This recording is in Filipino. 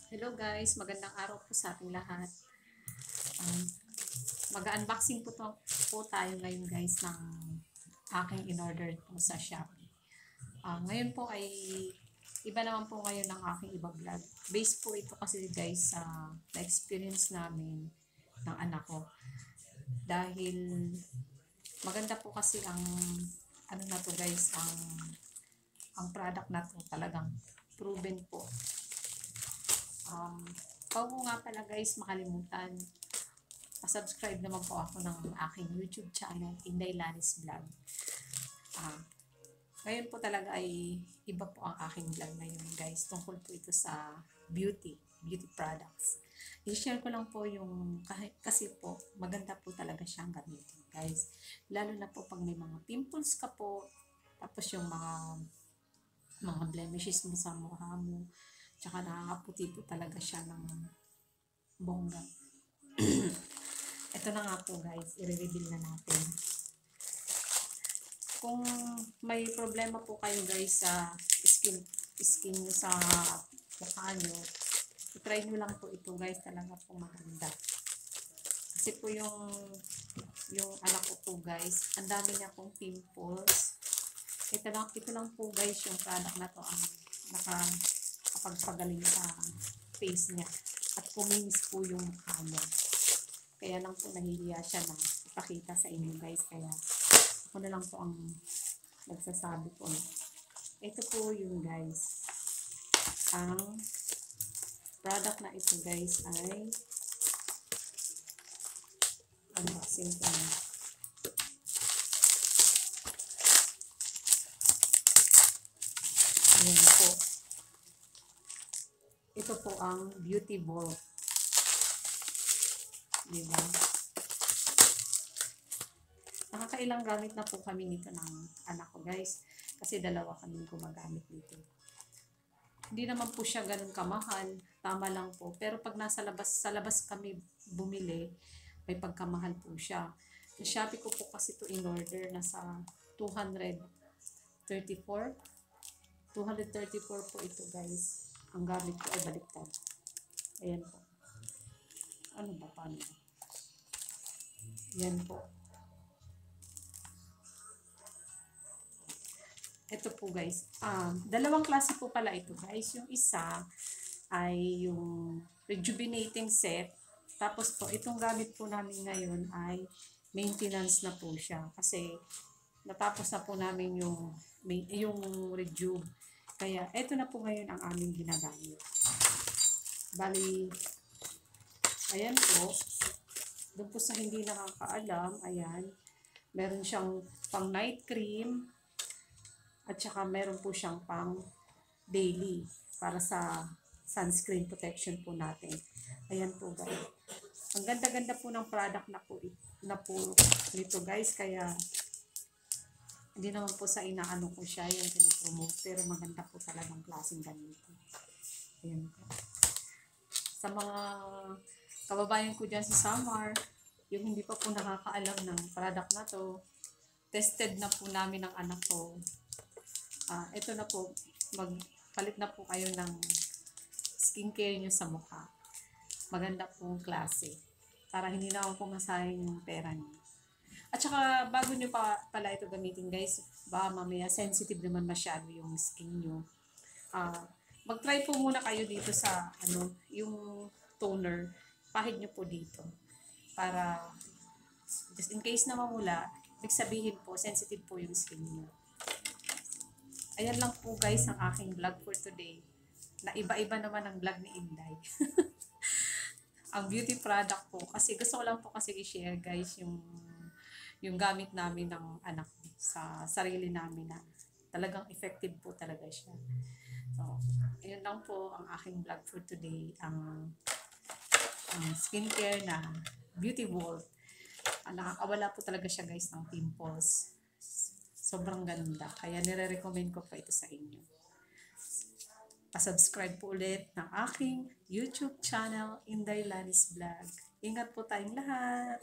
Hello guys, magandang araw po sa ating lahat. Um, Mag-unboxing po tayo ngayon guys ng aking in-order po sa Shopee. Ngayon po ay iba naman po ngayon ng aking iba vlog. Based po ito kasi guys sa na-experience namin ng anak ko. Dahil maganda po kasi ang ano na to guys, ang product na to talagang proven po. Bago nga pala guys makalimutan, subscribe naman po ako ng aking YouTube channel, Inday Lanis Vlog. Ngayon po talaga ay iba po ang aking vlog ngayon guys. Tungkol po ito sa beauty products. I-share ko lang po yung, kasi po maganda po talaga siyang gamitin guys. Lalo na po pag may mga pimples ka po, tapos yung mga blemishes mo sa mukha mo, tsaka nakakaputi po talaga siya ng bongga. Ito na nga po guys, i-reveal na natin. Kung may problema po kayo guys sa skin nyo sa mukha nyo, try nyo lang po ito guys, talaga po maganda. Kasi po yung anak ko po guys, ang dami niya pong pimples. Ito lang po guys yung product na to ang nakakapagpagaling sa face niya. At kuminis po yung mukha niya. Kaya lang po nahihiya siya na ipakita sa inyo guys. Kaya ako na lang po ang nagsasabi po. Ito po yung guys. Ang product na ito guys ay unboxing ko na. Ayan po. Ito po ang Beauty Ball. Diba? Nakakailang gamit na po kami nito ng anak ko guys. Kasi dalawa kami gumagamit nito. Hindi naman po siya ganun kamahal. Tama lang po. Pero pag sa labas kami bumili, may pagkamahal po siya. Sa Shopee ko po kasi ito in order na sa 234 po ito guys. Ang gamit ko ay baliktad. Ayan po. Ano ba? Paano ba? Yan po. Ito po guys. Dalawang klase po pala ito guys. Yung isa ay yung rejuvenating set. Tapos po, itong gamit po namin ngayon ay maintenance na po siya. Kasi natapos na po namin yung rejuve. Kaya ito na po ngayon ang aming ginagamit. Bali, ayan po. Doon po sa hindi nakakaalam, ayan. Meron siyang pang night cream. At saka meron po siyang pang daily para sa sunscreen protection po natin. Ayan po guys. Ang ganda-ganda po ng product na po nito guys. Kaya hindi naman po sa inaano ko siya yung pinopromote. Pero maganda po talagang klaseng ganito. Ayan po. Sa mga kababayan ko dyan sa Samar, yung hindi pa po nakakaalam ng product na to, tested na po namin ng anak ko. Ito na po, magpalit na po kayo ng skincare nyo sa mukha. Maganda pong klase. Para hindi na po masayang yung pera nyo. At saka, bago nyo pala ito gamitin guys, baka mamaya sensitive naman masyado yung skin nyo. Mag-try po muna kayo dito sa, yung toner. Pahid nyo po dito. Para, just in case na mamula, ibig sabihin po, sensitive po yung skin nyo. Ayan lang po guys ang aking vlog for today. Na iba-iba naman ang vlog ni Inday. Ang beauty product po. Kasi gusto ko lang po kasi i-share guys yung gamit namin ng anak sa sarili namin na talagang effective po talaga siya. So, ayun lang po ang aking vlog for today. Ang skincare na Beauty Ball. Nakakawala po talaga siya guys ng pimples. Sobrang ganda. Kaya nire-recommend ko pa ito sa inyo. Pa-subscribe po ulit ng aking YouTube channel, Inday Lanis Vlog. Ingat po tayong lahat!